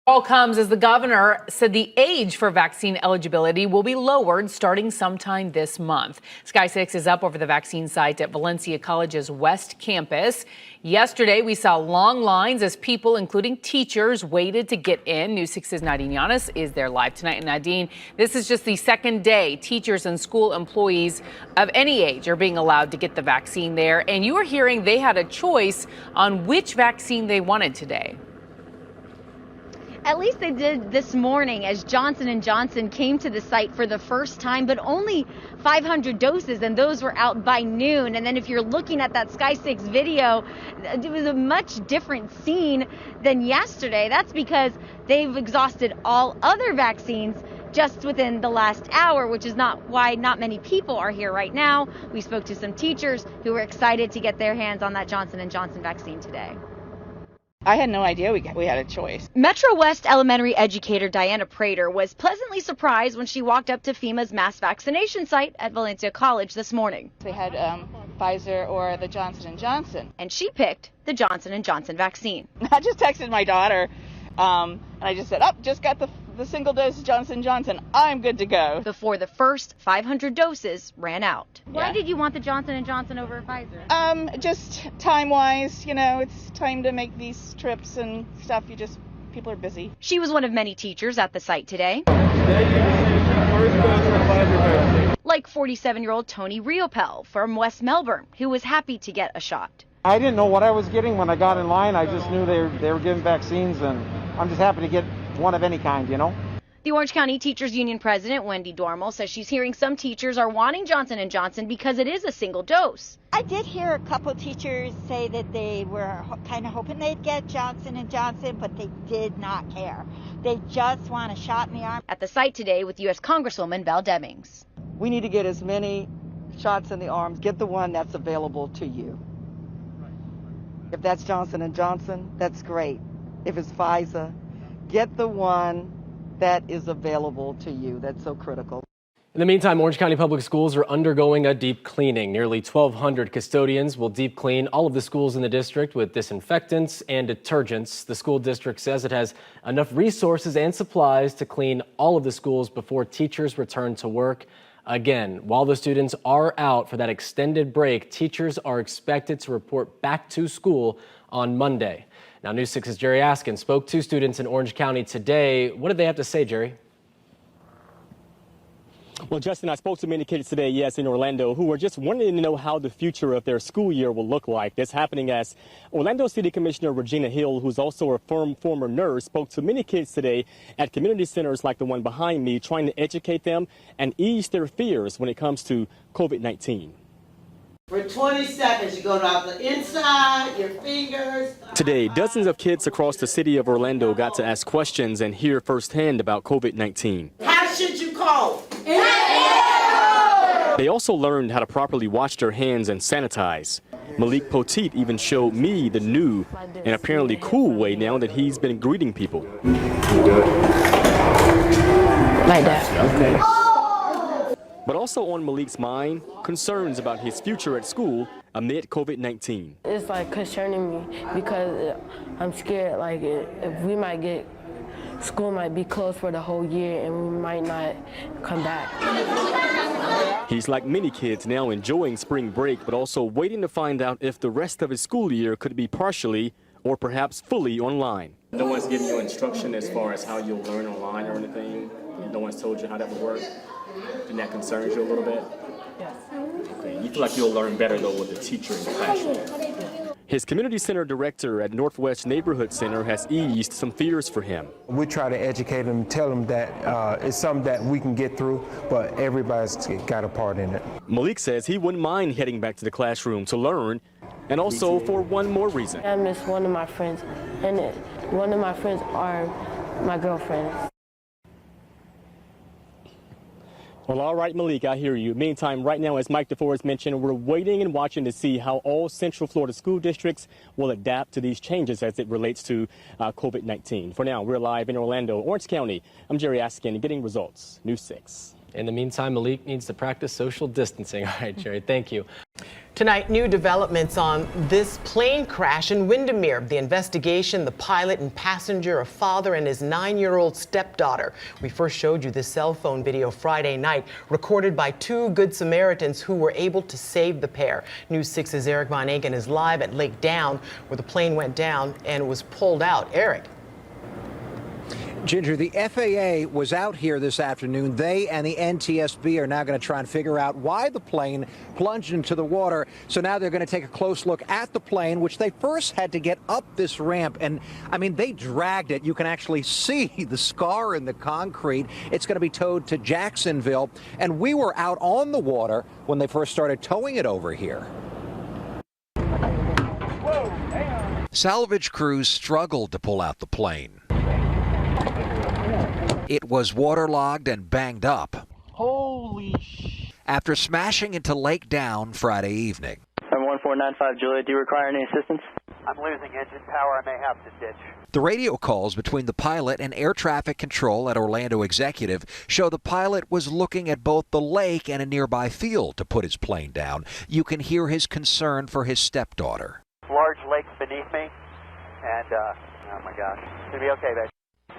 All comes as the governor said the age for vaccine eligibility will be lowered starting sometime this month. Sky 6 is up over the vaccine site at Valencia College's West Campus. Yesterday, we saw long lines as people, including teachers, waited to get in. News 6's Nadine Yanis is there live tonight. And Nadine, this is just the second day teachers and school employees of any age are being allowed to get the vaccine there. And you are hearing they had a choice on which vaccine they wanted today. At least they did this morning as Johnson & Johnson came to the site for the first time, but only 500 doses, and those were out by noon. And then if you're looking at that Sky 6 video, it was a much different scene than yesterday. That's because they've exhausted all other vaccines just within the last hour, which is not why not many people are here right now. We spoke to some teachers who were excited to get their hands on that Johnson & Johnson vaccine today. I had no idea we had a choice. Metro West elementary educator Diana Prater was pleasantly surprised when she walked up to FEMA's mass vaccination site at Valencia College this morning. They had Pfizer or the Johnson & Johnson. And she picked the Johnson & Johnson vaccine. I just texted my daughter and I just said, just got the single dose Johnson & Johnson. I'm good to go. Before the first 500 doses ran out. Why did you want the Johnson & Johnson over Pfizer? Just time-wise, it's time to make these trips and stuff. People are busy. She was one of many teachers at the site today. Like 47-year-old Tony Riopel from West Melbourne, who was happy to get a shot. I didn't know what I was getting when I got in line. I just knew they were giving vaccines, and I'm just happy to get one of any kind, The Orange County Teachers Union president, Wendy Dormal, says she's hearing some teachers are wanting Johnson & Johnson because it is a single dose. I did hear a couple teachers say that they were kind of hoping they'd get Johnson & Johnson, but they did not care. They just want a shot in the arm. At the site today with U.S. Congresswoman Val Demings. We need to get as many shots in the arms. Get the one that's available to you. If that's Johnson & Johnson, that's great. If it's Pfizer, get the one that is available to you. That's so critical. In the meantime, Orange County Public Schools are undergoing a deep cleaning. Nearly 1,200 custodians will deep clean all of the schools in the district with disinfectants and detergents. The school district says it has enough resources and supplies to clean all of the schools before teachers return to work. Again, while the students are out for that extended break, teachers are expected to report back to school on Monday. Now, News 6's Jerry Askin spoke to students in Orange County today. What did they have to say, Jerry? Well, Justin, I spoke to many kids today, yes, in Orlando, who were just wanting to know how the future of their school year will look like. This happening as Orlando City Commissioner Regina Hill, who's also a former nurse, spoke to many kids today at community centers like the one behind me, trying to educate them and ease their fears when it comes to COVID-19. For 20 seconds, you're going out the inside, your fingers. Today, dozens of kids across the city of Orlando got to ask questions and hear firsthand about COVID-19. How should you call? They also learned how to properly wash their hands and sanitize. Malik Poteet even showed me the new and apparently cool way now that he's been greeting people. Like that. Okay. But also on Malik's mind, concerns about his future at school amid COVID-19. It's like concerning me because I'm scared like if we might get, school might be closed for the whole year and we might not come back. He's like many kids now enjoying spring break, but also waiting to find out if the rest of his school year could be partially or perhaps fully online. No one's giving you instruction as far as how you'll learn online or anything? No one's told you how that will work? And that concerns you a little bit? Yes. Okay. You feel like you'll learn better, though, with the teacher in the classroom. His community center director at Northwest Neighborhood Center has eased some fears for him. We try to educate them, tell them that it's something that we can get through, but everybody's got a part in it. Malik says he wouldn't mind heading back to the classroom to learn, and also for one more reason. I miss one of my friends, and one of my friends are my girlfriend. Well, all right, Malik, I hear you. Meantime, right now, as Mike DeForest mentioned, we're waiting and watching to see how all Central Florida school districts will adapt to these changes as it relates to COVID-19. For now, we're live in Orlando, Orange County. I'm Jerry Askin, getting results. News 6. In the meantime, Malik needs to practice social distancing. All right, Jerry, thank you. Tonight, new developments on this plane crash in Windermere. The investigation, the pilot and passenger, a father and his 9-year-old stepdaughter. We first showed you this cell phone video Friday night, recorded by 2 Good Samaritans who were able to save the pair. News 6's Eric Von Aken is live at Lake Down, where the plane went down and was pulled out. Eric. Ginger, the FAA was out here this afternoon. They and the NTSB are now going to try and figure out why the plane plunged into the water. So now they're going to take a close look at the plane, which they first had to get up this ramp. And I mean, they dragged it. You can actually see the scar in the concrete. It's going to be towed to Jacksonville. And we were out on the water when they first started towing it over here. Salvage crews struggled to pull out the plane. It was waterlogged and banged up. Holy sh! After smashing into Lake Down Friday evening. I'm 1495 Juliet. Do you require any assistance? I'm losing engine power. I may have to ditch. The radio calls between the pilot and air traffic control at Orlando Executive show the pilot was looking at both the lake and a nearby field to put his plane down. You can hear his concern for his stepdaughter. Large lake beneath me, and oh my gosh, it's gonna be okay, babe.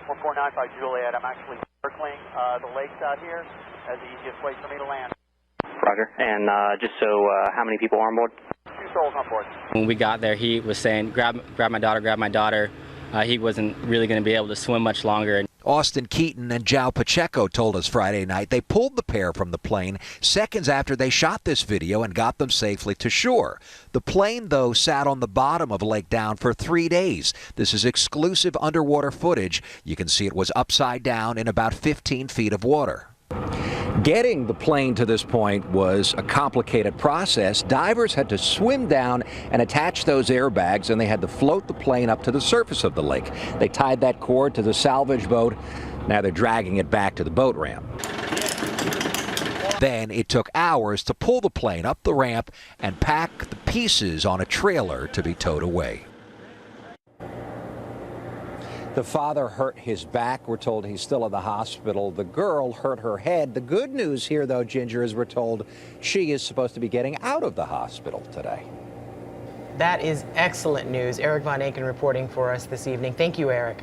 1495 Juliet. I'm actually circling the lakes out here as the easiest way for me to land. Roger. And just so, how many people are on board? 2 souls on board. When we got there, he was saying, grab my daughter, grab my daughter. He wasn't really going to be able to swim much longer. Austin Keaton and João Pacheco told us Friday night they pulled the pair from the plane seconds after they shot this video and got them safely to shore. The plane, though, sat on the bottom of Lake Down for 3 days. This is exclusive underwater footage. You can see it was upside down in about 15 feet of water. Getting the plane to this point was a complicated process. Divers had to swim down and attach those airbags, and they had to float the plane up to the surface of the lake. They tied that cord to the salvage boat. Now they're dragging it back to the boat ramp. Then it took hours to pull the plane up the ramp and pack the pieces on a trailer to be towed away. The father hurt his back. We're told he's still in the hospital. The girl hurt her head. The good news here, though, Ginger, is we're told she is supposed to be getting out of the hospital today. That is excellent news. Eric Von Aken reporting for us this evening. Thank you, Eric.